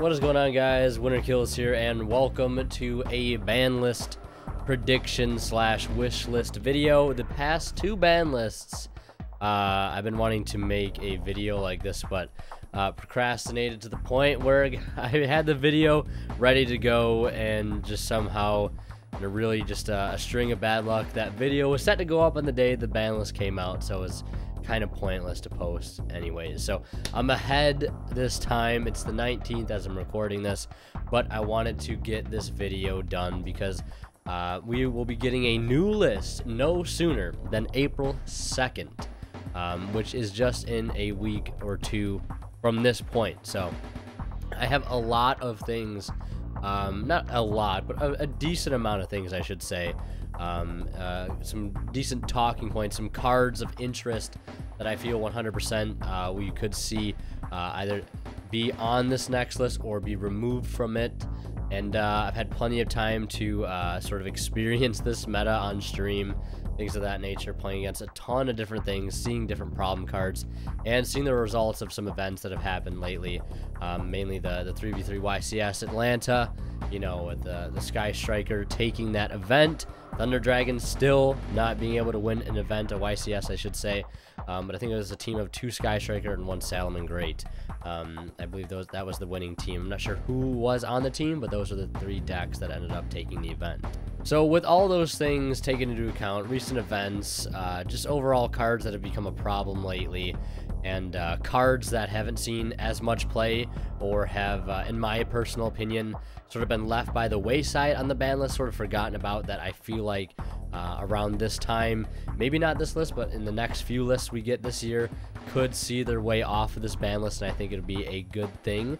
What is going on, guys? Winter Kills here, and welcome to a ban list prediction slash wish list video. The past two ban lists, I've been wanting to make a video like this, but procrastinated to the point where I had the video ready to go, and just somehow, really just a string of bad luck, that video was set to go up on the day the ban list came out, so it was kind of pointless to post anyways. So I'm ahead this time. It's the 19th as I'm recording this, but I wanted to get this video done because we will be getting a new list no sooner than April 2nd, which is just in a week or two from this point. So I have a lot of things, not a lot, but a decent amount of things, I should say. Some decent talking points, some cards of interest that I feel 100% we could see either be on this next list or be removed from it. And I've had plenty of time to sort of experience this meta on stream, things of that nature, playing against a ton of different things, seeing different problem cards, and seeing the results of some events that have happened lately, mainly the 3v3 YCS Atlanta, you know, with the Sky Striker taking that event, Thunder Dragon still not being able to win an event, a YCS I should say, but I think it was a team of 2 Sky Striker and 1 salamangreat. I believe that was the winning team. I'm not sure who was on the team, but those are the 3 decks that ended up taking the event. So with all those things taken into account, recent events, just overall cards that have become a problem lately, and cards that haven't seen as much play or have, in my personal opinion, sort of been left by the wayside on the ban list, sort of forgotten about, that I feel like around this time, maybe not this list, but in the next few lists we get this year, could see their way off of this ban list, and I think it'd be a good thing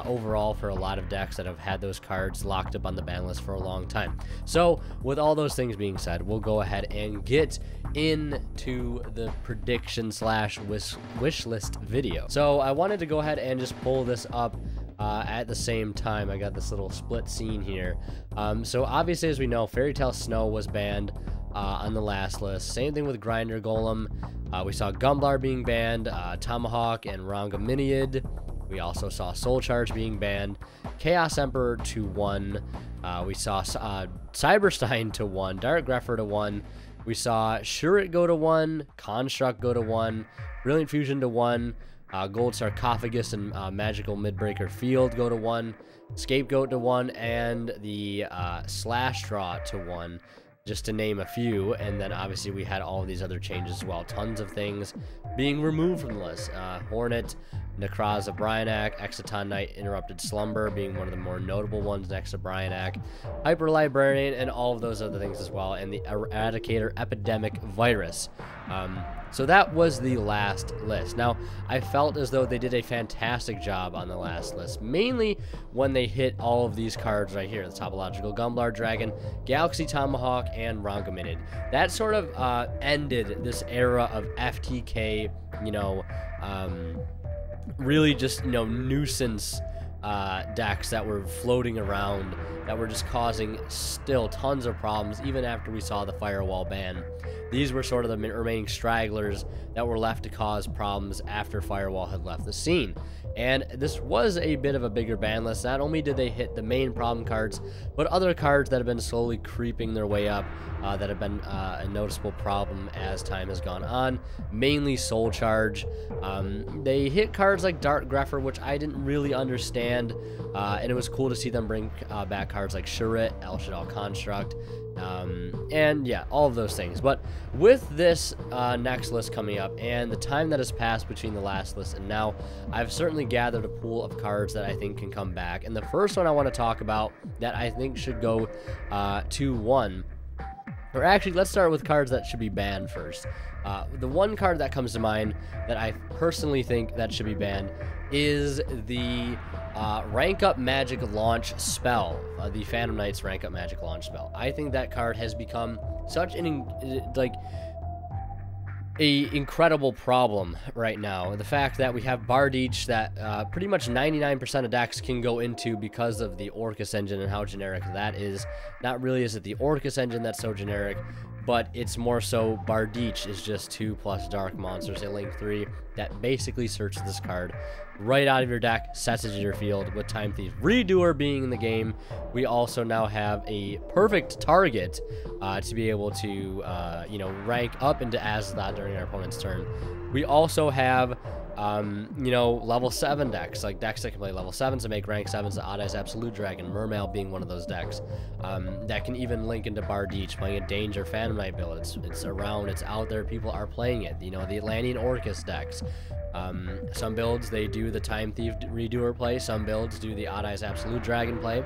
overall for a lot of decks that have had those cards locked up on the ban list for a long time. So with all those things being said, we'll go ahead and get into the prediction slash wish list video. So I wanted to go ahead and just pull this up at the same time. I got this little split scene here. So obviously, as we know, Fairy Tale Snow was banned on the last list. Same thing with Grinder Golem. We saw Gumblar being banned, Tomahawk and Rangaminiad. We also saw Soul Charge being banned, Chaos Emperor to 1. We saw Cyberstein to 1, Dark Grepher to 1. We saw Charette go to 1, Construct go to 1, Brilliant Fusion to 1, Gold Sarcophagus and Magical Midbreaker Field go to 1, Scapegoat to 1, and the Slash Draw to 1, just to name a few. And then obviously we had all of these other changes as well. Tons of things being removed from the list. Hornet, Necroz of Bryonac, Exciton Knight, Interrupted Slumber being one of the more notable ones next to Bryonac, Hyper Librarian, and all of those other things as well, and the Eradicator Epidemic Virus. So that was the last list. Now, I felt as though they did a fantastic job on the last list, mainly when they hit all of these cards right here, the Topological Gumblar Dragon, Galaxy Tomahawk, and Rangaminiad. That sort of ended this era of FTK, you know, really just, you know, nuisance decks that were floating around that were just causing still tons of problems even after we saw the Firewall ban. These were sort of the remaining stragglers that were left to cause problems after Firewall had left the scene. And this was a bit of a bigger ban list. Not only did they hit the main problem cards, but other cards that have been slowly creeping their way up that have been a noticeable problem as time has gone on, mainly Soul Charge. They hit cards like Dark Grepher, which I didn't really understand, and it was cool to see them bring back cards like Charette, El Shaddai Construct, and yeah, all of those things. But with this next list coming up and the time that has passed between the last list and now, I've certainly gathered a pool of cards that I think can come back. And the first one I want to talk about that I think should go to 1, or actually, let's start with cards that should be banned first. The one card that comes to mind that I personally think that should be banned is the Rank Up Magic Launch spell, the Phantom Knights Rank Up Magic Launch spell. I think that card has become such an incredible problem right now. The fact that we have Bardiche that pretty much 99% of decks can go into because of the Orcus engine and how generic that is. Not really is it the Orcus engine that's so generic, but it's more so Bardiche is just 2+ dark monsters, a link 3 that basically searches this card right out of your deck, sets it to your field with Time Thief Redoer being in the game. We also now have a perfect target to be able to, you know, rank up into Azathoth during our opponent's turn. We also have, you know, level 7 decks, like decks that can play level 7s to make rank 7s, the Odd Eyes Absolute Dragon, Mermail being one of those decks, that can even link into Bardiche, playing a Danger Phantom Knight build. It's around, it's out there, people are playing it. You know, the Atlantean Orcus decks. Some builds, they do the Time Thief Redoer play. Some builds do the Odd Eyes Absolute Dragon play,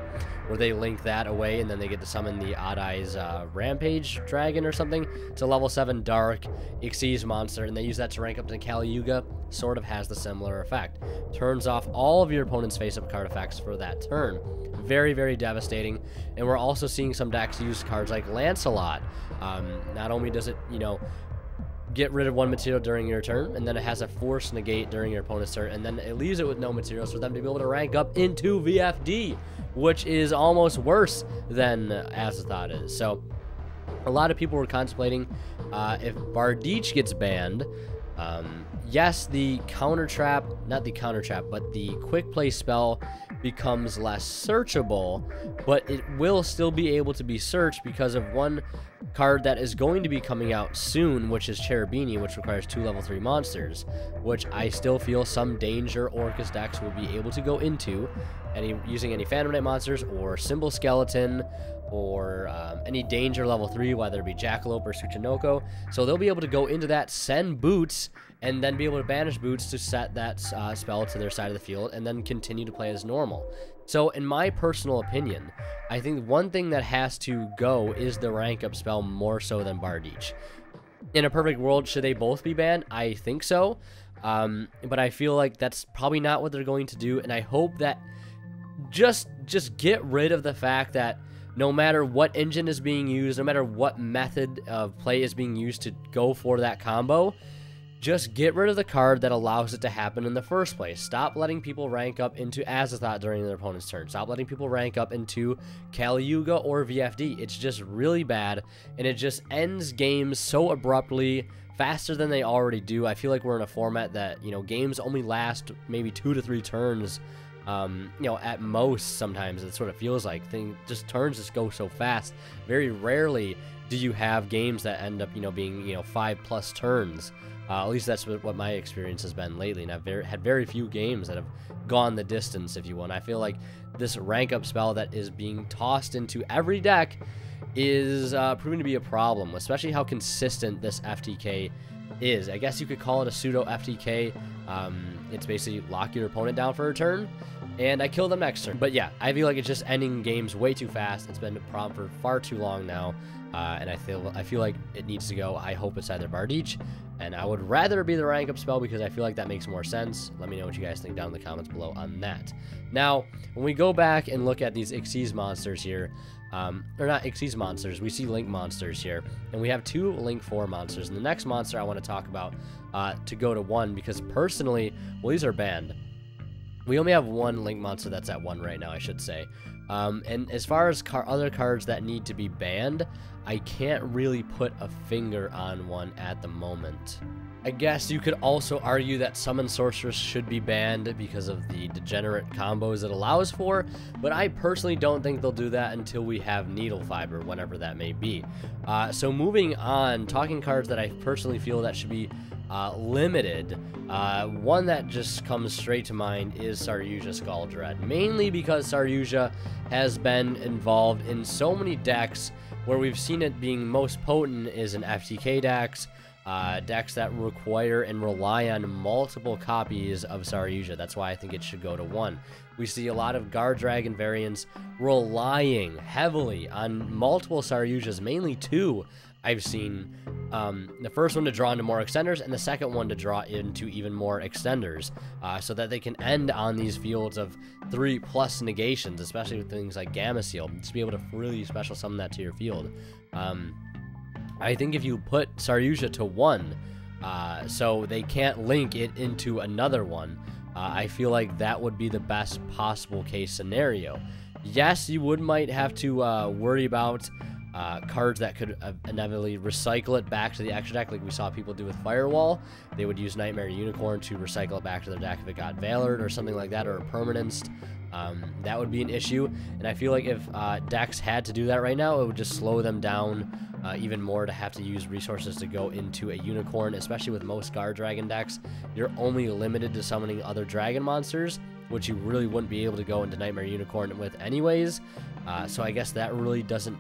where they link that away, and then they get to summon the Odd Eyes Rampage Dragon or something. It's a level 7 Dark Xyz monster, and they use that to rank up to Yugioh. Sort of has the similar effect. Turns off all of your opponent's face-up card effects for that turn. Very, very devastating. And we're also seeing some decks use cards like Lancelot. Not only does it, you know, get rid of one material during your turn, and then it has a force negate during your opponent's turn, and then it leaves it with no materials for them to be able to rank up into VFD, which is almost worse than Azathoth is. So a lot of people were contemplating if Bardiche gets banned, yes, the counter trap, not the counter trap, but the quick play spell becomes less searchable, but it will still be able to be searched because of one card that is going to be coming out soon, which is Cherubini, which requires 2 level 3 monsters, which I still feel some Danger Orcus decks will be able to go into, using any Phantom Knight monsters or Symbol Skeleton, or any Danger level 3, whether it be Jackalope or Tsuchinoko. So they'll be able to go into that, send Boots, and then be able to banish Boots to set that spell to their side of the field, and then continue to play as normal. So in my personal opinion, I think one thing that has to go is the rank up spell more so than Bardiche. In a perfect world, should they both be banned? I think so. But I feel like that's probably not what they're going to do, and I hope that just get rid of the fact that no matter what engine is being used, no matter what method of play is being used to go for that combo, just get rid of the card that allows it to happen in the first place. Stop letting people rank up into Azathoth during their opponent's turn. Stop letting people rank up into Yugioh or VFD. It's just really bad, and it just ends games so abruptly, faster than they already do. I feel like we're in a format that, you know, games only last maybe 2 to 3 turns. You know, at most, sometimes it sort of feels like turns just go so fast. Very rarely do you have games that end up, you know, being, you know, 5+ turns. At least that's what my experience has been lately, and I've had very few games that have gone the distance, if you will. And I feel like this rank up spell that is being tossed into every deck is proving to be a problem, especially how consistent this FTK is. I guess you could call it a pseudo FTK. It's basically lock your opponent down for a turn, and I kill them next turn. But yeah, I feel like it's just ending games way too fast. It's been a problem for far too long now, and I feel like it needs to go. I hope it's either Bardiche, and I would rather be the rank up spell because I feel like that makes more sense. Let me know what you guys think down in the comments below on that. Now, when we go back and look at these Xyz monsters here, or not Xyz monsters, we see Link monsters here, and we have 2 Link 4 monsters. And the next monster I want to talk about to go to 1, because personally, well, these are banned. We only have 1 Link monster that's at 1 right now, I should say. And as far as other cards that need to be banned, I can't really put a finger on one at the moment. I guess you could also argue that Summon Sorceress should be banned because of the degenerate combos it allows for, but I personally don't think they'll do that until we have Needle Fiber, whenever that may be. So moving on, talking cards that I personally feel that should be limited, one that just comes straight to mind is Saryuja Skull Dread, mainly because Saryuja has been involved in so many decks where we've seen it being most potent is in FTK decks, decks that require and rely on multiple copies of Saryuja. That's why I think it should go to 1. We see a lot of Guard Dragon variants relying heavily on multiple Saryujas, mainly 2. I've seen the first one to draw into more extenders, and the second one to draw into even more extenders, so that they can end on these fields of 3+ negations, especially with things like Gamma Seal, to be able to really special summon that to your field. I think if you put Saryuja to 1, so they can't link it into another one, I feel like that would be the best possible case scenario. Yes, you might have to worry about cards that could inevitably recycle it back to the extra deck, like we saw people do with Firewall. They would use Nightmare Unicorn to recycle it back to their deck if it got Valored or something like that, or a permanence. That would be an issue, and I feel like if decks had to do that right now, it would just slow them down even more to have to use resources to go into a Unicorn, especially with most Guard Dragon decks. You're only limited to summoning other Dragon monsters, which you really wouldn't be able to go into Nightmare Unicorn with anyways, so I guess that really doesn't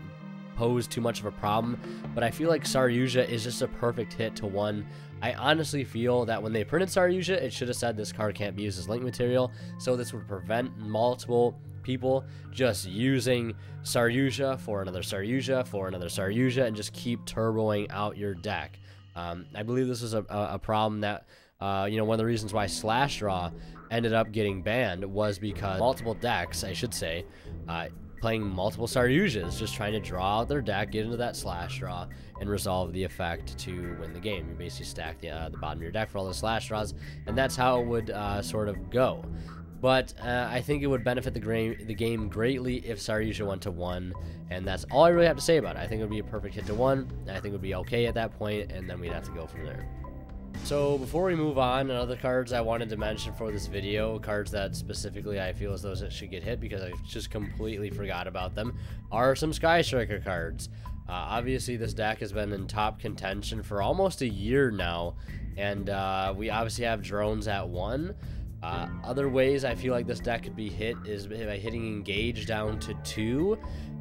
pose too much of a problem, but I feel like Saryuja is just a perfect hit to one. I honestly feel that when they printed Saryuja, it should have said this card can't be used as link material, so this would prevent multiple people just using Saryuja for another Saryuja for another Saryuja and just keep turboing out your deck. I believe this was a problem that, you know, one of the reasons why Slash Draw ended up getting banned was because multiple decks, I should say, playing multiple Saryujas, just trying to draw out their deck, get into that Slash Draw, and resolve the effect to win the game. You basically stack the bottom of your deck for all the Slash Draws, and that's how it would sort of go. But I think it would benefit the game greatly if Saryuja went to 1, and that's all I really have to say about it. I think it would be a perfect hit to 1, and I think it would be okay at that point, and then we'd have to go from there. So before we move on, other cards I wanted to mention for this video, cards that specifically I feel as those that should get hit because I just completely forgot about them, are some Sky Striker cards. Obviously this deck has been in top contention for almost a year now, and we obviously have drones at 1. Other ways I feel like this deck could be hit is by hitting Engage down to 2,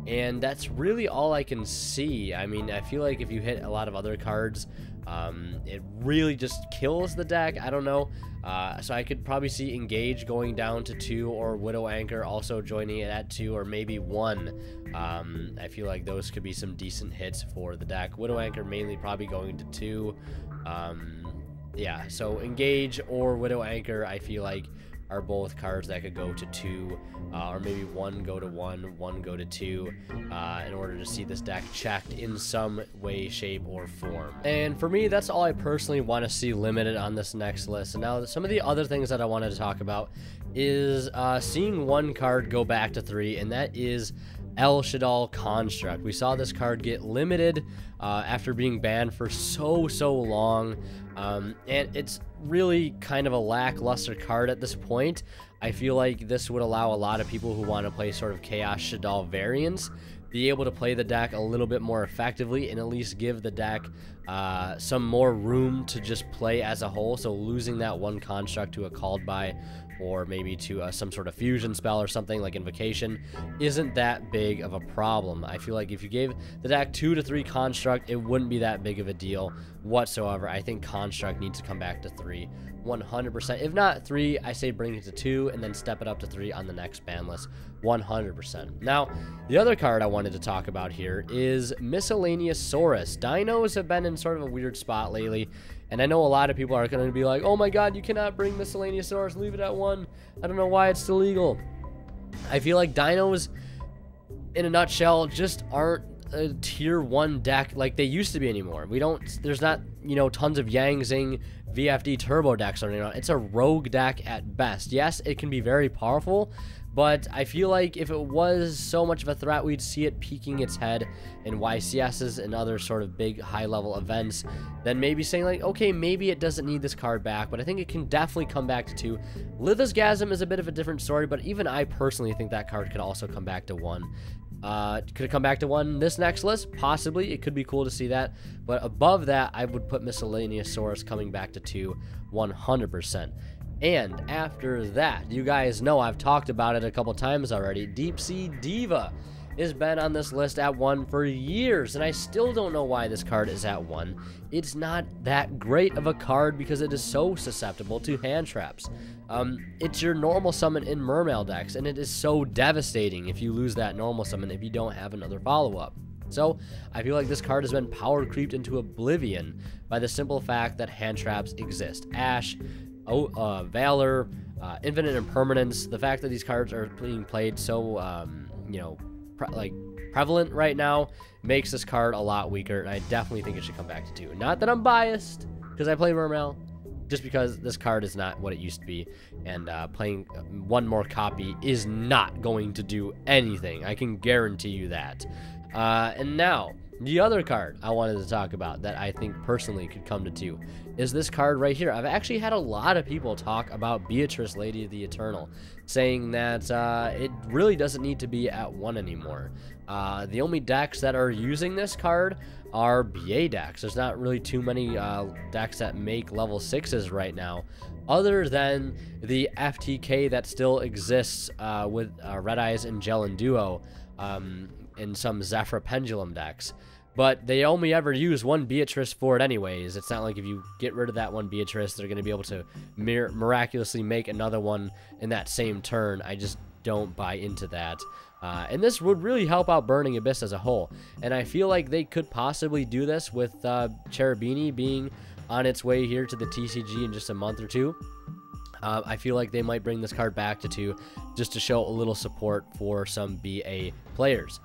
and that's really all I can see. I mean, I feel like if you hit a lot of other cards, it really just kills the deck. I don't know. So I could probably see Engage going down to 2, or Widow Anchor also joining it at 2, or maybe 1. I feel like those could be some decent hits for the deck. Widow Anchor mainly probably going to 2. Yeah, so Engage or Widow Anchor, I feel like, are both cards that could go to 2, or maybe 1 go to 1, 1 go to 2, in order to see this deck checked in some way, shape, or form. And for me, that's all I personally want to see limited on this next list. And now some of the other things that I wanted to talk about is seeing one card go back to 3, and that is El Shaddoll Construct. We saw this card get limited after being banned for so long, and it's really kind of a lackluster card at this point. I feel like this would allow a lot of people who want to play sort of Chaos Shaddoll variants be able to play the deck a little bit more effectively, and at least give the deck some more room to just play as a whole. So losing that one construct to a called by, or maybe to some sort of fusion spell or something like Invocation, isn't that big of a problem. I feel like if you gave the deck 2 to 3 construct, it wouldn't be that big of a deal whatsoever. I think construct needs to come back to 3 100%. If not 3, I say bring it to 2 and then step it up to 3 on the next ban list 100%. Now, the other card I wanted to talk about here is Miscellaneous Dinos have been in sort of a weird spot lately, and I know a lot of people are going to be like, oh my god, you cannot bring Miscellaneous, leave it at 1. I don't know why it's still legal. I feel like Dinos, in a nutshell, just aren't a tier 1 deck like they used to be anymore. There's not, you know, tons of Yang Zing VFD turbo decks running around. It's a rogue deck at best. Yes, it can be very powerful, but I feel like if it was so much of a threat, we'd see it peeking its head in YCSs and other sort of big high-level events, then maybe saying like, okay, maybe it doesn't need this card back, but I think it can definitely come back to 2. Lithosgasm is a bit of a different story, but even I personally think that card could also come back to 1. Could it come back to 1 this next list? Possibly. It could be cool to see that, but above that, I would put Miscellaneous coming back to 2 100%. And after that, you guys know I've talked about it a couple times already, Deep Sea Diva has been on this list at 1 for years, and I still don't know why this card is at 1. It's not that great of a card because it is so susceptible to hand traps. It's your normal summon in Mermail decks, and it is so devastating if you lose that normal summon if you don't have another follow-up. So, I feel like this card has been power creeped into oblivion by the simple fact that hand traps exist. Ash, Valor, Infinite Impermanence, the fact that these cards are being played so, you know, prevalent right now makes this card a lot weaker, and I definitely think it should come back to 2. Not that I'm biased, because I play Mermail, just because this card is not what it used to be, and playing one more copy is not going to do anything. I can guarantee you that. And now, the other card I wanted to talk about that I think personally could come to 2 is this card right here. I've actually had a lot of people talk about Beatrice, Lady of the Eternal, saying that it really doesn't need to be at 1 anymore. The only decks that are using this card are BA decks. There's not really too many decks that make level 6s right now, other than the FTK that still exists with Red Eyes and Gel and Duo in some Zephyr Pendulum decks. But they only ever use 1 Beatrice for it anyways. It's not like if you get rid of that 1 Beatrice, they're going to be able to miraculously make another one in that same turn. I just don't buy into that. And this would really help out Burning Abyss as a whole. And I feel like they could possibly do this with Cherubini being on its way here to the TCG in just a month or 2. I feel like they might bring this card back to 2 just to show a little support for some BA players.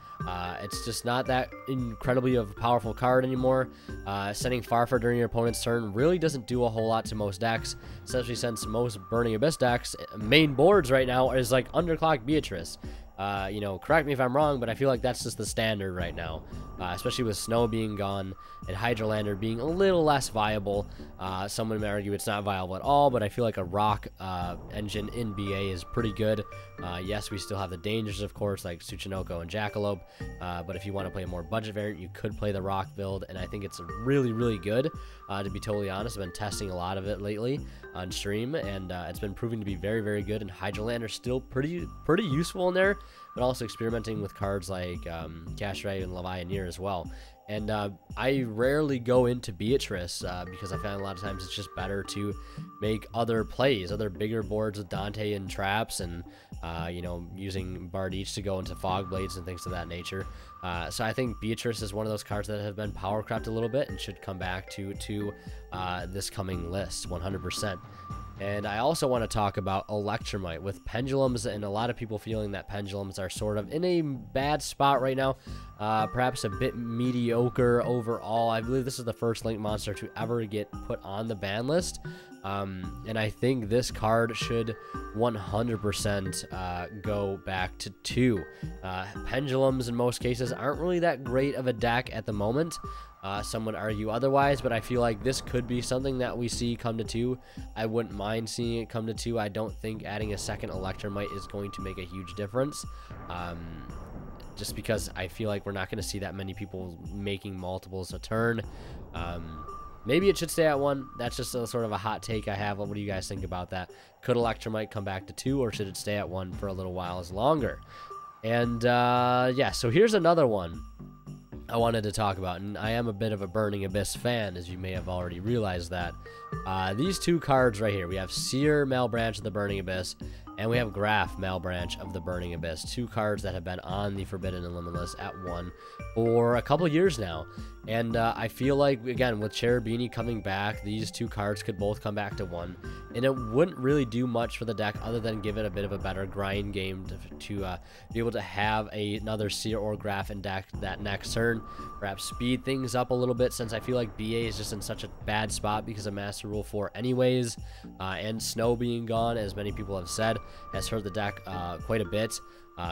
It's just not that incredibly of a powerful card anymore. Sending Farfa during your opponent's turn really doesn't do a whole lot to most decks, especially since most Burning Abyss decks, main boards right now, is like Underclock Beatrice. You know, correct me if I'm wrong, but I feel like that's just the standard right now, especially with Snow being gone and Hydrolander being a little less viable. Someone may argue it's not viable at all, but I feel like a rock engine in BA is pretty good. Yes, we still have the dangers, of course, like Tsuchinoko and Jackalope, but if you want to play a more budget variant, you could play the rock build, and I think it's really, really good, to be totally honest. I've been testing a lot of it lately on stream, and it's been proving to be very, very good, and Hydrolander's still pretty useful in there, but also experimenting with cards like Cashray and Levianeer as well. And I rarely go into Beatrice because I found a lot of times it's just better to make other plays, other bigger boards with Dante and traps, and you know, using Bardiche to go into Fog Blades and things of that nature. So I think Beatrice is one of those cards that have been power crept a little bit and should come back to this coming list 100%. And I also want to talk about Elektra Might with Pendulums, and a lot of people feeling that Pendulums are sort of in a bad spot right now, perhaps a bit mediocre overall. I believe this is the first Link monster to ever get put on the ban list, and I think this card should 100% go back to 2. Pendulums in most cases aren't really that great of a deck at the moment. Some would argue otherwise, but I feel like this could be something that we see come to 2. I wouldn't mind seeing it come to 2. I don't think adding a second Elektra Might is going to make a huge difference. Just because I feel like we're not going to see that many people making multiples a turn. Maybe it should stay at 1. That's just a sort of a hot take I have. What do you guys think about that? Could Elektra Might come back to 2, or should it stay at 1 for a little while as longer? And yeah, so here's another one I wanted to talk about, and I am a bit of a Burning Abyss fan, as you may have already realized that. These 2 cards right here, we have Seer Malbranch of the Burning Abyss, and we have Graph Malbranch of the Burning Abyss. 2 cards that have been on the Forbidden and Limitless at 1 for a couple years now. And I feel like, again, with Cherubini coming back, these 2 cards could both come back to 1. And it wouldn't really do much for the deck other than give it a bit of a better grind game to be able to have another Seer or Graph in deck that next turn. Perhaps speed things up a little bit, since I feel like BA is just in such a bad spot because of Master Rule 4 anyways. And Snow being gone, as many people have said, has hurt the deck quite a bit.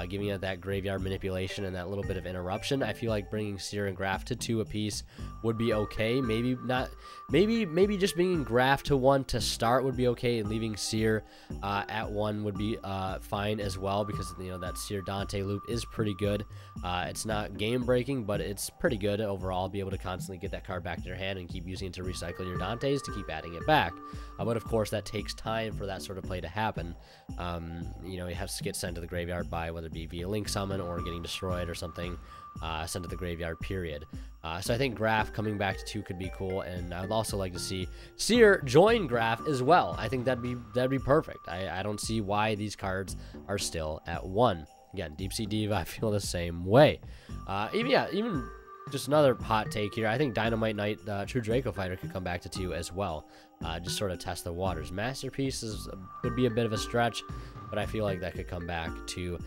Giving it that graveyard manipulation and that little bit of interruption. I feel like bringing Seer and Graph to 2 apiece would be okay. Maybe not. Maybe just bringing Graph to 1 to start would be okay, and leaving Seer at 1 would be fine as well, because you know that Seer Dante loop is pretty good. It's not game breaking, but it's pretty good overall. Be able to constantly get that card back in your hand and keep using it to recycle your Dantes to keep adding it back. But of course, that takes time for that sort of play to happen. You know, you have to get sent to the graveyard by, whether it be via Link Summon or getting destroyed or something, sent to the graveyard, period. So I think Graph coming back to 2 could be cool, and I would also like to see Seer join Graph as well. I think that'd be perfect. I don't see why these cards are still at 1. Again, Deep Sea Diva, I feel the same way. Even just another hot take here. I think Dynamite Knight, True Draco Fighter, could come back to 2 as well. Just sort of test the waters. Masterpiece would be a bit of a stretch, but I feel like that could come back to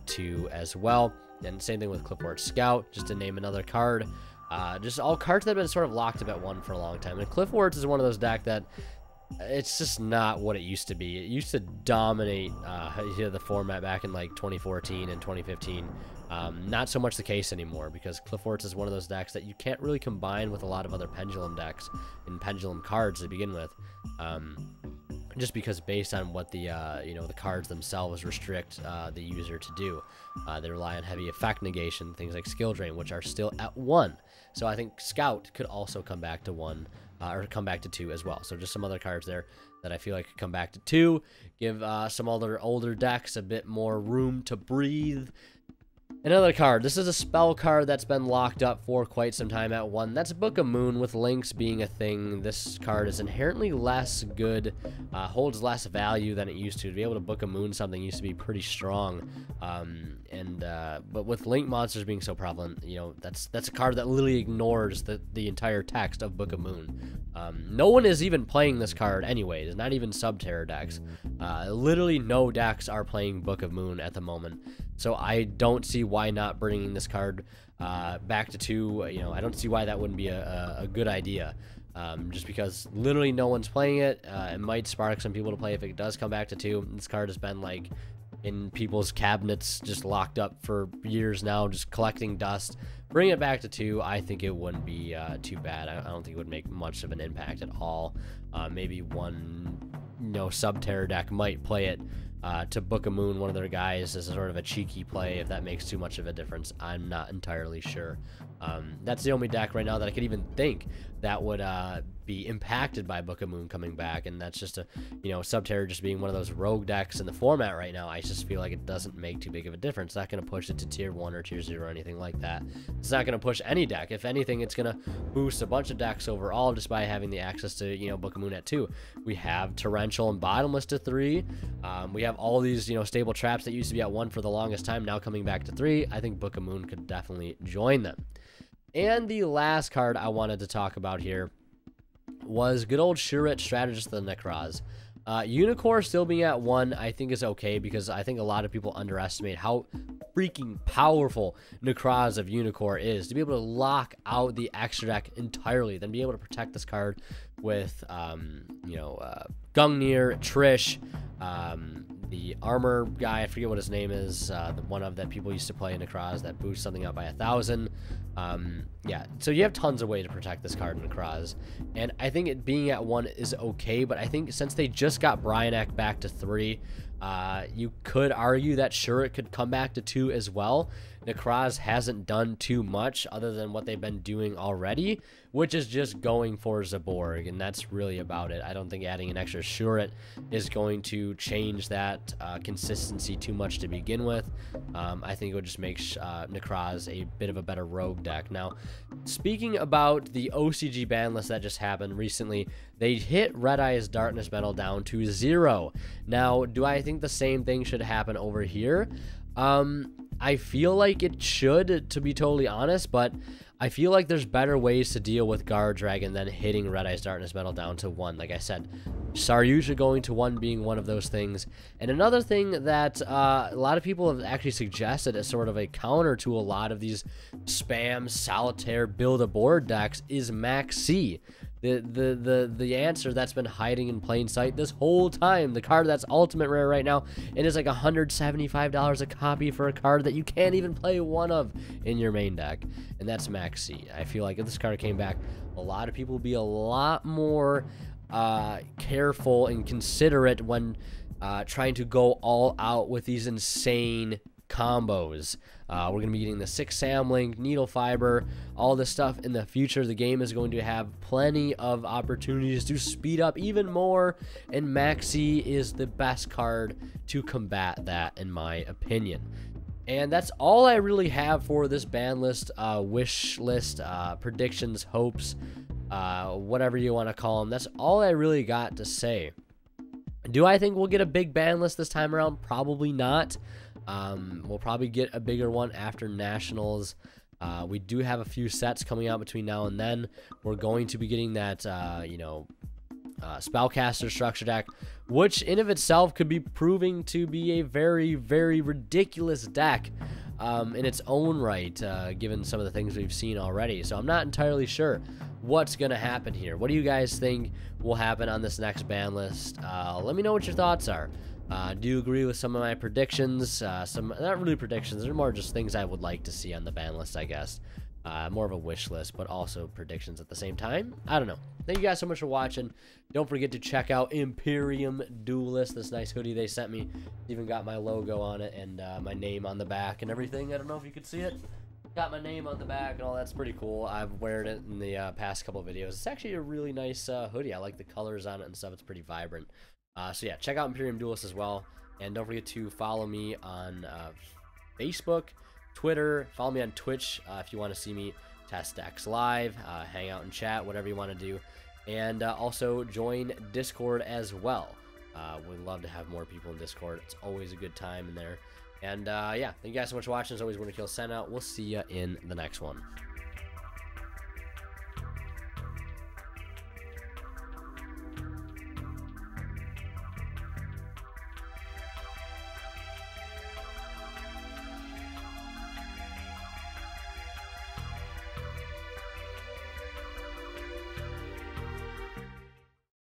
2 as well. And same thing with Clipboard Scout, just to name another card. Just all cards that have been sort of locked up at 1 for a long time. And Cliff Wards is one of those decks that it's just not what it used to be. It used to dominate the format back in like 2014 and 2015. Not so much the case anymore, because Clifford's is one of those decks that you can't really combine with a lot of other Pendulum decks and Pendulum cards to begin with. Just because based on what the the cards themselves restrict the user to do. They rely on heavy effect negation, things like skill drain, which are still at 1. So I think Scout could also come back to 1, or come back to 2 as well. So just some other cards there that I feel like could come back to 2, give some older decks a bit more room to breathe. Another card. This is a spell card that's been locked up for quite some time at 1. That's Book of Moon, with links being a thing. This card is inherently less good, holds less value than it used to. To be able to Book of Moon something used to be pretty strong. But with link monsters being so prevalent, that's a card that literally ignores the entire text of Book of Moon. No one is even playing this card anyway. It's not even Subterror decks. Literally no decks are playing Book of Moon at the moment. So I don't see why not bringing this card back to 2. I don't see why that wouldn't be a good idea. Just because literally no one's playing it. It might spark some people to play if it does come back to 2. This card has been like in people's cabinets, just locked up for years now, just collecting dust. Bring it back to 2. I think it wouldn't be too bad. I don't think it would make much of an impact at all. Maybe one Subterror deck might play it to Book of Moon, one of their guys, as sort of a cheeky play. If that makes too much of a difference, I'm not entirely sure. That's the only deck right now that I could even think that would be impacted by Book of Moon coming back, and that's just a Subterror just being one of those rogue decks in the format right now. I just feel like it doesn't make too big of a difference. It's not going to push it to tier 1 or tier 0 or anything like that. It's not going to push any deck. If anything, it's going to boost a bunch of decks overall just by having the access to Book of Moon at 2. We have Torrential and Bottomless to 3. We have all these stable traps that used to be at 1 for the longest time now coming back to 3. I think Book of Moon could definitely join them. And the last card I wanted to talk about here was good old Charette Strategist, the Necroz. Unicorn still being at 1 I think is okay, because I think a lot of people underestimate how freaking powerful Necroz of Unicorn is. To be able to lock out the extra deck entirely, then be able to protect this card with Gungnir, Trish, the armor guy, I forget what his name is, the one of that people used to play in Necroz that boosts something up by 1,000. Yeah, so you have tons of way to protect this card in Necroz, and I think it being at 1 is okay, but I think since they just got Bryanek back to 3, you could argue that sure, it could come back to 2 as well. Necroz hasn't done too much other than what they've been doing already, which is just going for Zaborg, and that's really about it. I don't think adding an extra Charette is going to change that consistency too much to begin with. I think it would just make Necroz a bit of a better rogue deck. Now, speaking about the OCG ban list that just happened recently, they hit Red Eye's Darkness Metal down to 0. Now, do I think the same thing should happen over here? I feel like it should, to be totally honest, but I feel like there's better ways to deal with Guard Dragon than hitting Red Eye's Darkness Metal down to 1. Like I said, Saryuja going to 1 being one of those things. And another thing that a lot of people have actually suggested as sort of a counter to a lot of these spam, solitaire, build-a-board decks is Maxie. The answer that's been hiding in plain sight this whole time. The card that's ultimate rare right now, and is like $175 a copy for a card that you can't even play 1 of in your main deck, and that's Maxie. I feel like if this card came back, a lot of people would be a lot more careful and considerate when trying to go all out with these insane combos. We're going to be getting the 6 Samlink, Needle Fiber, all this stuff in the future. The game is going to have plenty of opportunities to speed up even more, and Maxie is the best card to combat that, in my opinion. And that's all I really have for this ban list, wish list, predictions, hopes, whatever you want to call them. That's all I really got to say. Do I think we'll get a big ban list this time around? Probably not. We'll probably get a bigger one after Nationals. We do have a few sets coming out between now and then. We're going to be getting that, Spellcaster structure deck, which in of itself could be proving to be a very, very ridiculous deck in its own right, given some of the things we've seen already. So I'm not entirely sure. what's gonna happen here. What do you guys think will happen on this next ban list? Let me know what your thoughts are. Do you agree with some of my predictions? Some, not really predictions, they're more just things I would like to see on the ban list, I guess. More of a wish list, but also predictions at the same time. I don't know. Thank you guys so much for watching. Don't forget to check out Imperium Duelist, this nice hoodie they sent me. Even got my logo on it and my name on the back and everything. I don't know if you can see it. Got my name on the back and all that's pretty cool. I've worn it in the past couple of videos. It's actually a really nice hoodie. I like the colors on it and stuff. It's pretty vibrant. So yeah, check out Imperium Duelist as well. And don't forget to follow me on Facebook, Twitter. Follow me on Twitch if you want to see me test decks live, hang out and chat, whatever you want to do. And also join Discord as well. We'd love to have more people in Discord. It's always a good time in there. And yeah, thank you guys so much for watching. As always, Winter Kill sent out. We'll see you in the next one.